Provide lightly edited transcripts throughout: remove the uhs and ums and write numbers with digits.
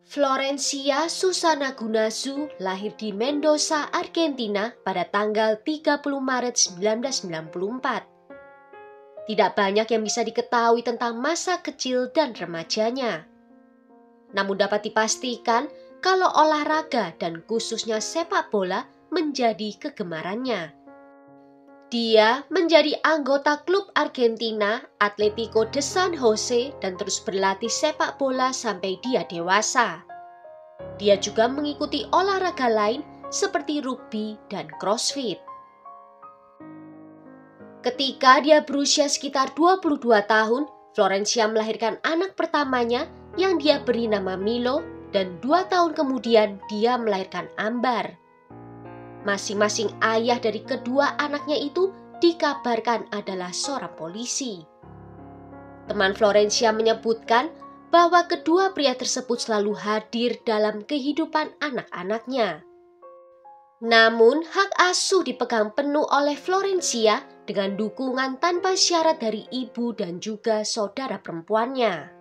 Florencia Susana Gunazu lahir di Mendoza, Argentina pada tanggal 30 Maret 1994. Tidak banyak yang bisa diketahui tentang masa kecil dan remajanya. Namun dapat dipastikan kalau olahraga dan khususnya sepak bola menjadi kegemarannya. Dia menjadi anggota klub Argentina Atlético de San Jose dan terus berlatih sepak bola sampai dia dewasa. Dia juga mengikuti olahraga lain seperti rugby dan crossfit. Ketika dia berusia sekitar 22 tahun, Florencia melahirkan anak pertamanya yang dia beri nama Milo, dan 2 tahun kemudian dia melahirkan Ambar. Masing-masing ayah dari kedua anaknya itu dikabarkan adalah seorang polisi. Teman Florencia menyebutkan bahwa kedua pria tersebut selalu hadir dalam kehidupan anak-anaknya. Namun, hak asuh dipegang penuh oleh Florencia dengan dukungan tanpa syarat dari ibu dan juga saudara perempuannya.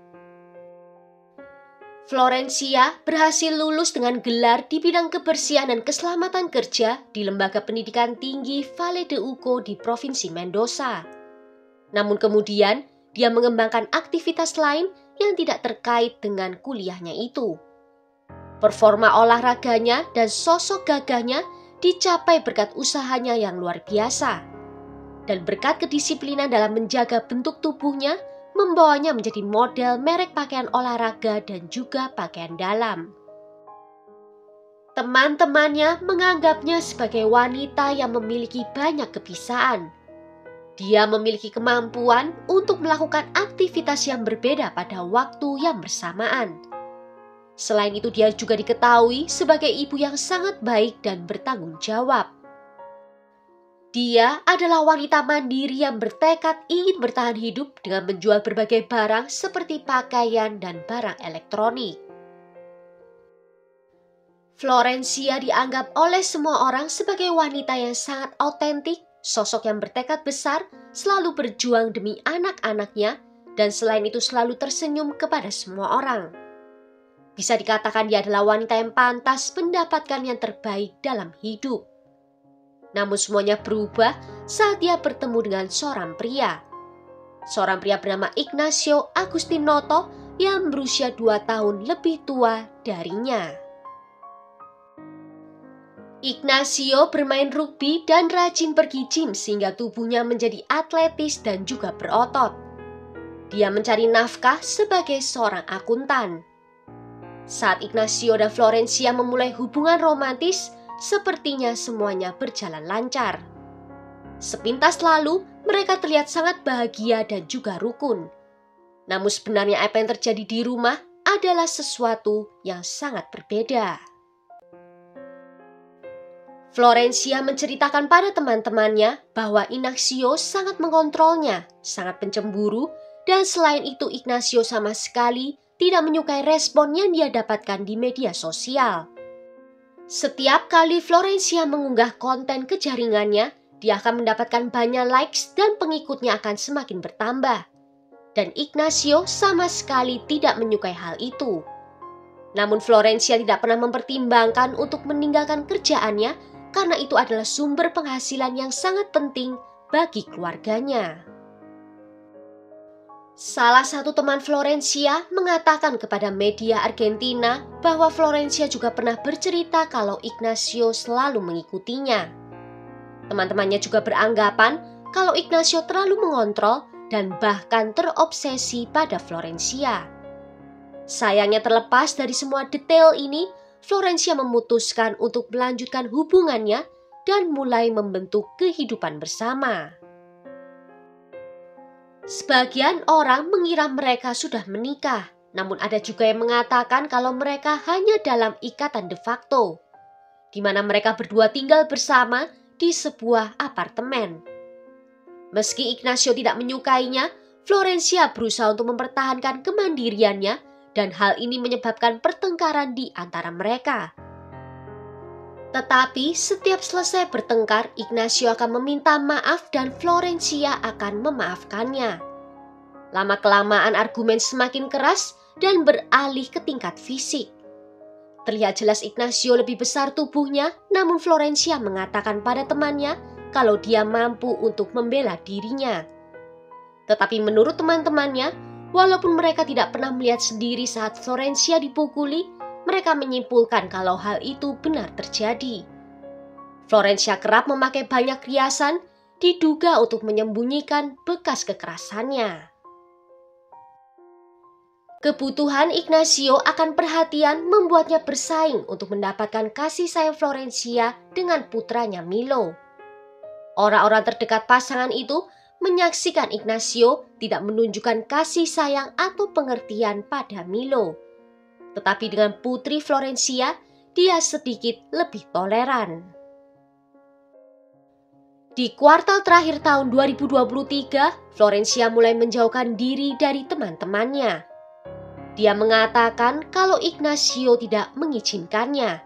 Florencia berhasil lulus dengan gelar di bidang kebersihan dan keselamatan kerja di Lembaga Pendidikan Tinggi Valle de Uco di Provinsi Mendoza. Namun kemudian, dia mengembangkan aktivitas lain yang tidak terkait dengan kuliahnya itu. Performa olahraganya dan sosok gagahnya dicapai berkat usahanya yang luar biasa. Dan berkat kedisiplinan dalam menjaga bentuk tubuhnya, membawanya menjadi model merek pakaian olahraga dan juga pakaian dalam. Teman-temannya menganggapnya sebagai wanita yang memiliki banyak kebisaan. Dia memiliki kemampuan untuk melakukan aktivitas yang berbeda pada waktu yang bersamaan. Selain itu, dia juga diketahui sebagai ibu yang sangat baik dan bertanggung jawab. Dia adalah wanita mandiri yang bertekad ingin bertahan hidup dengan menjual berbagai barang seperti pakaian dan barang elektronik. Florencia dianggap oleh semua orang sebagai wanita yang sangat autentik, sosok yang bertekad besar, selalu berjuang demi anak-anaknya, dan selain itu selalu tersenyum kepada semua orang. Bisa dikatakan dia adalah wanita yang pantas mendapatkan yang terbaik dalam hidup. Namun semuanya berubah saat dia bertemu dengan seorang pria. Seorang pria bernama Ignacio Agustinoto yang berusia 2 tahun lebih tua darinya. Ignacio bermain rugby dan rajin pergi gym sehingga tubuhnya menjadi atletis dan juga berotot. Dia mencari nafkah sebagai seorang akuntan. Saat Ignacio dan Florencia memulai hubungan romantis, sepertinya semuanya berjalan lancar. Sepintas lalu, mereka terlihat sangat bahagia dan juga rukun. Namun sebenarnya apa yang terjadi di rumah adalah sesuatu yang sangat berbeda. Florencia menceritakan pada teman-temannya bahwa Ignacio sangat mengontrolnya, sangat pencemburu, dan selain itu Ignacio sama sekali tidak menyukai respon yang dia dapatkan di media sosial. Setiap kali Florencia mengunggah konten ke jaringannya, dia akan mendapatkan banyak likes dan pengikutnya akan semakin bertambah. Dan Ignacio sama sekali tidak menyukai hal itu. Namun Florencia tidak pernah mempertimbangkan untuk meninggalkan kerjaannya karena itu adalah sumber penghasilan yang sangat penting bagi keluarganya. Salah satu teman Florencia mengatakan kepada media Argentina bahwa Florencia juga pernah bercerita kalau Ignacio selalu mengikutinya. Teman-temannya juga beranggapan kalau Ignacio terlalu mengontrol dan bahkan terobsesi pada Florencia. Sayangnya terlepas dari semua detail ini, Florencia memutuskan untuk melanjutkan hubungannya dan mulai membentuk kehidupan bersama. Sebagian orang mengira mereka sudah menikah, namun ada juga yang mengatakan kalau mereka hanya dalam ikatan de facto, di mana mereka berdua tinggal bersama di sebuah apartemen. Meski Ignacio tidak menyukainya, Florencia berusaha untuk mempertahankan kemandiriannya dan hal ini menyebabkan pertengkaran di antara mereka. Tetapi setiap selesai bertengkar, Ignacio akan meminta maaf dan Florencia akan memaafkannya. Lama-kelamaan argumen semakin keras dan beralih ke tingkat fisik. Terlihat jelas Ignacio lebih besar tubuhnya, namun Florencia mengatakan pada temannya kalau dia mampu untuk membela dirinya. Tetapi menurut teman-temannya, walaupun mereka tidak pernah melihat sendiri saat Florencia dipukuli, mereka menyimpulkan kalau hal itu benar terjadi. Florencia kerap memakai banyak riasan, diduga untuk menyembunyikan bekas kekerasannya. Kebutuhan Ignacio akan perhatian membuatnya bersaing untuk mendapatkan kasih sayang Florencia dengan putranya Milo. Orang-orang terdekat pasangan itu menyaksikan Ignacio tidak menunjukkan kasih sayang atau pengertian pada Milo. Tetapi dengan putri Florencia, dia sedikit lebih toleran. Di kuartal terakhir tahun 2023, Florencia mulai menjauhkan diri dari teman-temannya. Dia mengatakan kalau Ignacio tidak mengizinkannya.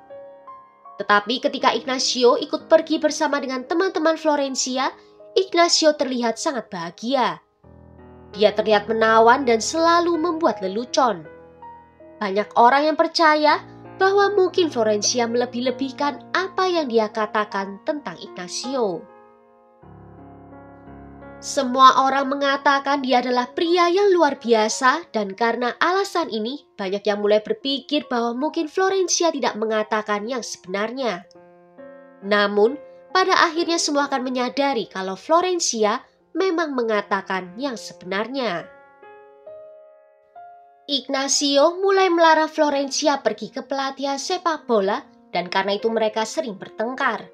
Tetapi ketika Ignacio ikut pergi bersama dengan teman-teman Florencia, Ignacio terlihat sangat bahagia. Dia terlihat menawan dan selalu membuat lelucon. Banyak orang yang percaya bahwa mungkin Florencia melebih-lebihkan apa yang dia katakan tentang Ignacio. Semua orang mengatakan dia adalah pria yang luar biasa, dan karena alasan ini banyak yang mulai berpikir bahwa mungkin Florencia tidak mengatakan yang sebenarnya. Namun, pada akhirnya semua akan menyadari kalau Florencia memang mengatakan yang sebenarnya. Ignacio mulai melarang Florencia pergi ke pelatihan sepak bola, dan karena itu mereka sering bertengkar.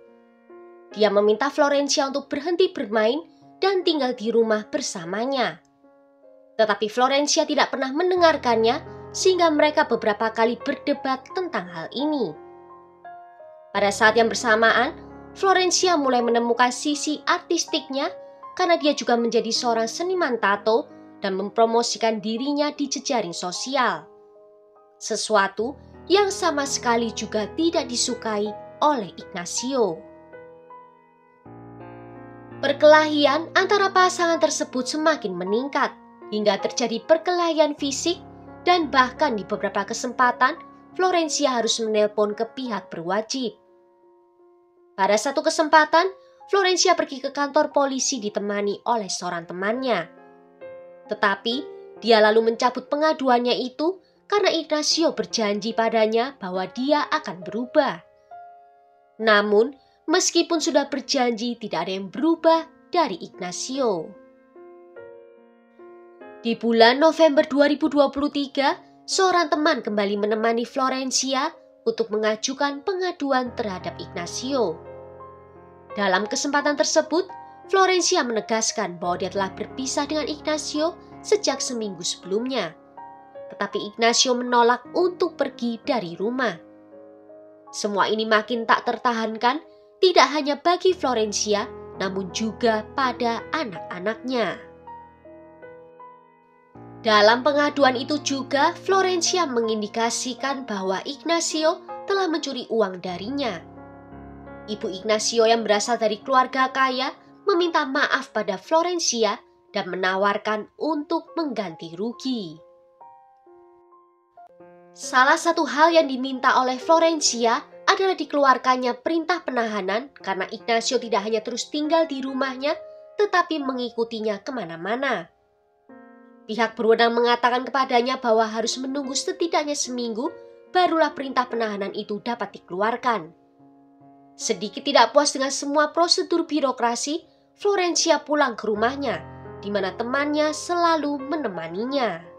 Dia meminta Florencia untuk berhenti bermain dan tinggal di rumah bersamanya. Tetapi Florencia tidak pernah mendengarkannya, sehingga mereka beberapa kali berdebat tentang hal ini. Pada saat yang bersamaan, Florencia mulai menemukan sisi artistiknya karena dia juga menjadi seorang seniman tato dan mempromosikan dirinya di jejaring sosial. Sesuatu yang sama sekali juga tidak disukai oleh Ignacio. Perkelahian antara pasangan tersebut semakin meningkat hingga terjadi perkelahian fisik, dan bahkan di beberapa kesempatan Florencia harus menelpon ke pihak berwajib. Pada satu kesempatan, Florencia pergi ke kantor polisi ditemani oleh seorang temannya. Tetapi dia lalu mencabut pengaduannya itu karena Ignacio berjanji padanya bahwa dia akan berubah. Namun, meskipun sudah berjanji, tidak ada yang berubah dari Ignacio. Di bulan November 2023, seorang teman kembali menemani Florencia untuk mengajukan pengaduan terhadap Ignacio. Dalam kesempatan tersebut, Florencia menegaskan bahwa dia telah berpisah dengan Ignacio sejak seminggu sebelumnya. Tetapi Ignacio menolak untuk pergi dari rumah. Semua ini makin tak tertahankan, tidak hanya bagi Florencia, namun juga pada anak-anaknya. Dalam pengaduan itu juga, Florencia mengindikasikan bahwa Ignacio telah mencuri uang darinya. Ibu Ignacio yang berasal dari keluarga kaya meminta maaf pada Florencia dan menawarkan untuk mengganti rugi. Salah satu hal yang diminta oleh Florencia adalah dikeluarkannya perintah penahanan karena Ignacio tidak hanya terus tinggal di rumahnya, tetapi mengikutinya kemana-mana. Pihak berwenang mengatakan kepadanya bahwa harus menunggu setidaknya seminggu, barulah perintah penahanan itu dapat dikeluarkan. Sedikit tidak puas dengan semua prosedur birokrasi, Florencia pulang ke rumahnya, di mana temannya selalu menemaninya.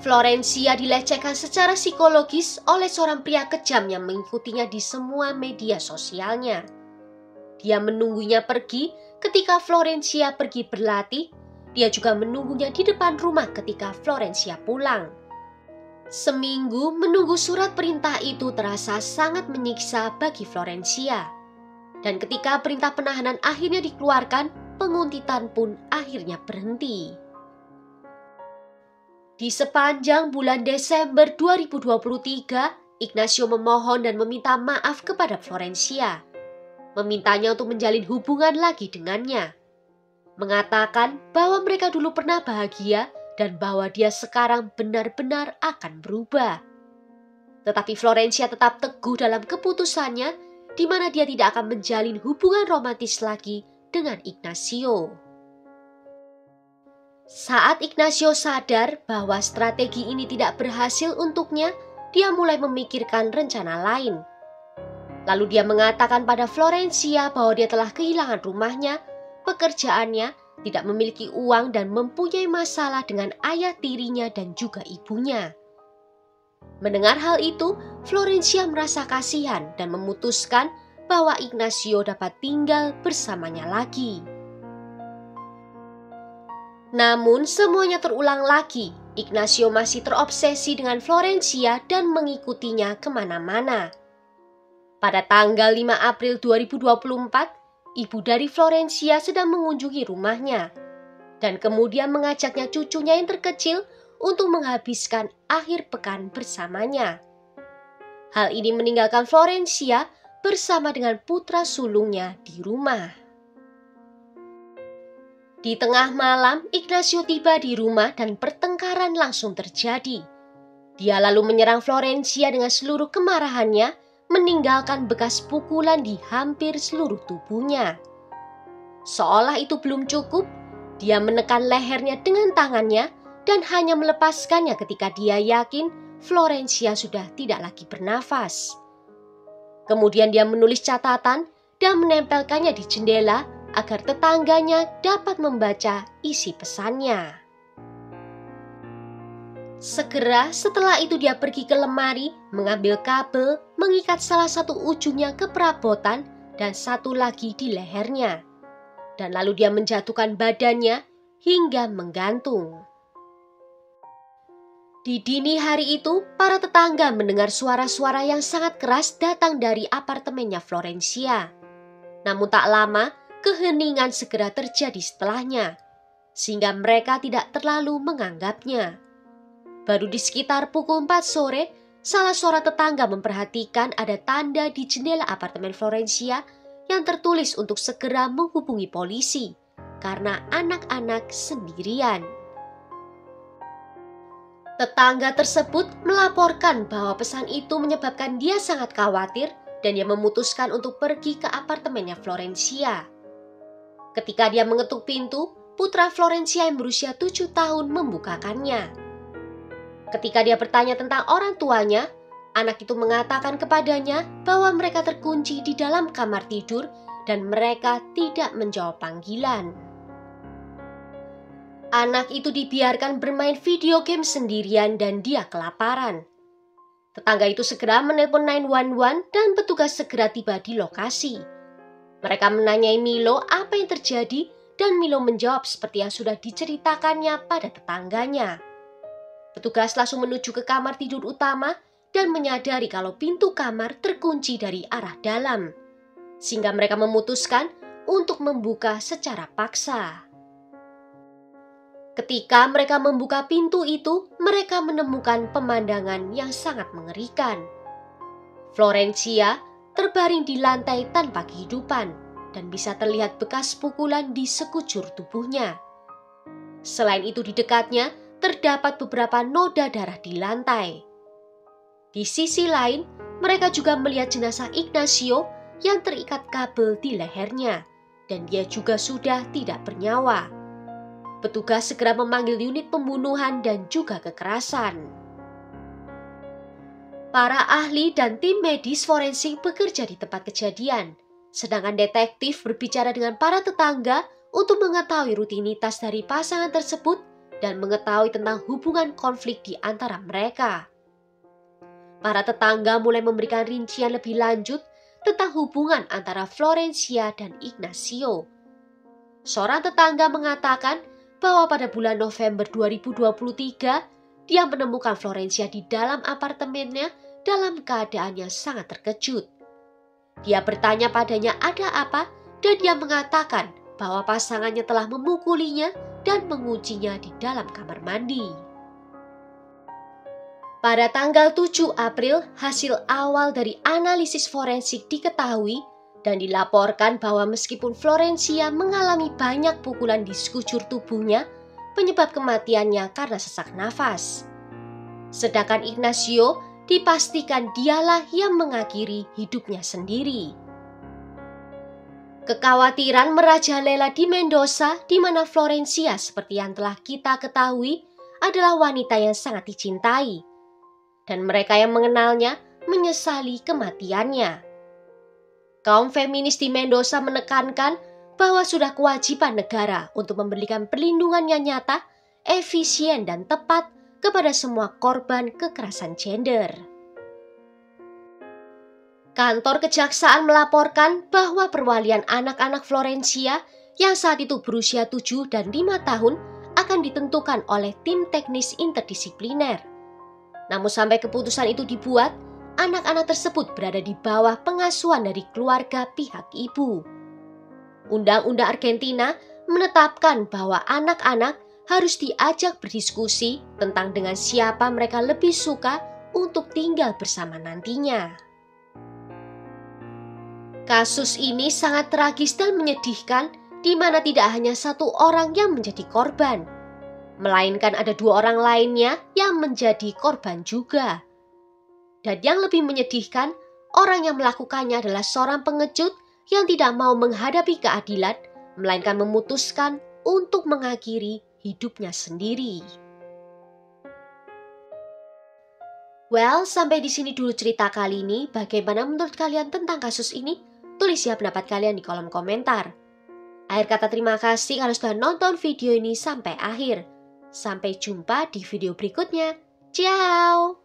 Florencia dilecehkan secara psikologis oleh seorang pria kejam yang mengikutinya di semua media sosialnya. Dia menunggunya pergi ketika Florencia pergi berlatih. Dia juga menunggunya di depan rumah ketika Florencia pulang. Seminggu menunggu surat perintah itu terasa sangat menyiksa bagi Florencia. Dan ketika perintah penahanan akhirnya dikeluarkan, penguntitan pun akhirnya berhenti. Di sepanjang bulan Desember 2023, Ignacio memohon dan meminta maaf kepada Florencia. Memintanya untuk menjalin hubungan lagi dengannya. Mengatakan bahwa mereka dulu pernah bahagia dan bahwa dia sekarang benar-benar akan berubah. Tetapi Florencia tetap teguh dalam keputusannya, di mana dia tidak akan menjalin hubungan romantis lagi dengan Ignacio. Saat Ignacio sadar bahwa strategi ini tidak berhasil untuknya, dia mulai memikirkan rencana lain. Lalu dia mengatakan pada Florencia bahwa dia telah kehilangan rumahnya, pekerjaannya, tidak memiliki uang dan mempunyai masalah dengan ayah tirinya dan juga ibunya. Mendengar hal itu, Florencia merasa kasihan dan memutuskan bahwa Ignacio dapat tinggal bersamanya lagi. Namun semuanya terulang lagi. Ignacio masih terobsesi dengan Florencia dan mengikutinya kemana-mana. Pada tanggal 5 April 2024, ibu dari Florencia sedang mengunjungi rumahnya dan kemudian mengajaknya cucunya yang terkecil untuk menghabiskan akhir pekan bersamanya. Hal ini meninggalkan Florencia bersama dengan putra sulungnya di rumah. Di tengah malam, Ignacio tiba di rumah dan pertengkaran langsung terjadi. Dia lalu menyerang Florencia dengan seluruh kemarahannya, meninggalkan bekas pukulan di hampir seluruh tubuhnya. Seolah itu belum cukup, dia menekan lehernya dengan tangannya dan hanya melepaskannya ketika dia yakin Florencia sudah tidak lagi bernafas. Kemudian dia menulis catatan dan menempelkannya di jendela agar tetangganya dapat membaca isi pesannya. Segera setelah itu dia pergi ke lemari, mengambil kabel, mengikat salah satu ujungnya ke perabotan dan satu lagi di lehernya. Dan lalu dia menjatuhkan badannya hingga menggantung. Di dini hari itu, para tetangga mendengar suara-suara yang sangat keras datang dari apartemennya Florencia. Namun tak lama, keheningan segera terjadi setelahnya, sehingga mereka tidak terlalu menganggapnya. Baru di sekitar pukul 4 sore, salah seorang tetangga memperhatikan ada tanda di jendela apartemen Florencia yang tertulis untuk segera menghubungi polisi karena anak-anak sendirian. Tetangga tersebut melaporkan bahwa pesan itu menyebabkan dia sangat khawatir dan dia memutuskan untuk pergi ke apartemennya Florencia. Ketika dia mengetuk pintu, putra Florencia yang berusia 7 tahun membukakannya. Ketika dia bertanya tentang orang tuanya, anak itu mengatakan kepadanya bahwa mereka terkunci di dalam kamar tidur dan mereka tidak menjawab panggilan. Anak itu dibiarkan bermain video game sendirian dan dia kelaparan. Tetangga itu segera menelpon 911 dan petugas segera tiba di lokasi. Mereka menanyai Milo apa yang terjadi dan Milo menjawab seperti yang sudah diceritakannya pada tetangganya. Petugas langsung menuju ke kamar tidur utama dan menyadari kalau pintu kamar terkunci dari arah dalam, sehingga mereka memutuskan untuk membuka secara paksa. Ketika mereka membuka pintu itu, mereka menemukan pemandangan yang sangat mengerikan. Florencia terbaring di lantai tanpa kehidupan dan bisa terlihat bekas pukulan di sekujur tubuhnya. Selain itu di dekatnya terdapat beberapa noda darah di lantai. Di sisi lain, mereka juga melihat jenazah Ignacio yang terikat kabel di lehernya dan dia juga sudah tidak bernyawa. Petugas segera memanggil unit pembunuhan dan juga kekerasan. Para ahli dan tim medis forensik bekerja di tempat kejadian, sedangkan detektif berbicara dengan para tetangga untuk mengetahui rutinitas dari pasangan tersebut dan mengetahui tentang hubungan konflik di antara mereka. Para tetangga mulai memberikan rincian lebih lanjut tentang hubungan antara Florencia dan Ignacio. Seorang tetangga mengatakan bahwa pada bulan November 2023, dia menemukan Florencia di dalam apartemennya dalam keadaan yang sangat terkejut. Dia bertanya padanya ada apa dan dia mengatakan bahwa pasangannya telah memukulinya dan menguncinya di dalam kamar mandi. Pada tanggal 7 April, hasil awal dari analisis forensik diketahui dan dilaporkan bahwa meskipun Florencia mengalami banyak pukulan di sekujur tubuhnya, penyebab kematiannya karena sesak nafas. Sedangkan Ignacio dipastikan dialah yang mengakhiri hidupnya sendiri. Kekhawatiran merajalela di Mendoza, di mana Florencia seperti yang telah kita ketahui adalah wanita yang sangat dicintai. Dan mereka yang mengenalnya menyesali kematiannya. Kaum feminis di Mendoza menekankan bahwa sudah kewajiban negara untuk memberikan perlindungan yang nyata, efisien, dan tepat kepada semua korban kekerasan gender. Kantor kejaksaan melaporkan bahwa perwalian anak-anak Florencia yang saat itu berusia 7 dan 5 tahun akan ditentukan oleh tim teknis interdisipliner. Namun sampai keputusan itu dibuat, anak-anak tersebut berada di bawah pengasuhan dari keluarga pihak ibu. Undang-undang Argentina menetapkan bahwa anak-anak harus diajak berdiskusi tentang dengan siapa mereka lebih suka untuk tinggal bersama nantinya. Kasus ini sangat tragis dan menyedihkan, di mana tidak hanya satu orang yang menjadi korban, melainkan ada 2 orang lainnya yang menjadi korban juga. Dan yang lebih menyedihkan, orang yang melakukannya adalah seorang pengecut yang tidak mau menghadapi keadilan, melainkan memutuskan untuk mengakhiri hidupnya sendiri. Well, sampai di sini dulu cerita kali ini. Bagaimana menurut kalian tentang kasus ini? Tulis ya pendapat kalian di kolom komentar. Akhir kata terima kasih kalau sudah nonton video ini sampai akhir. Sampai jumpa di video berikutnya. Ciao!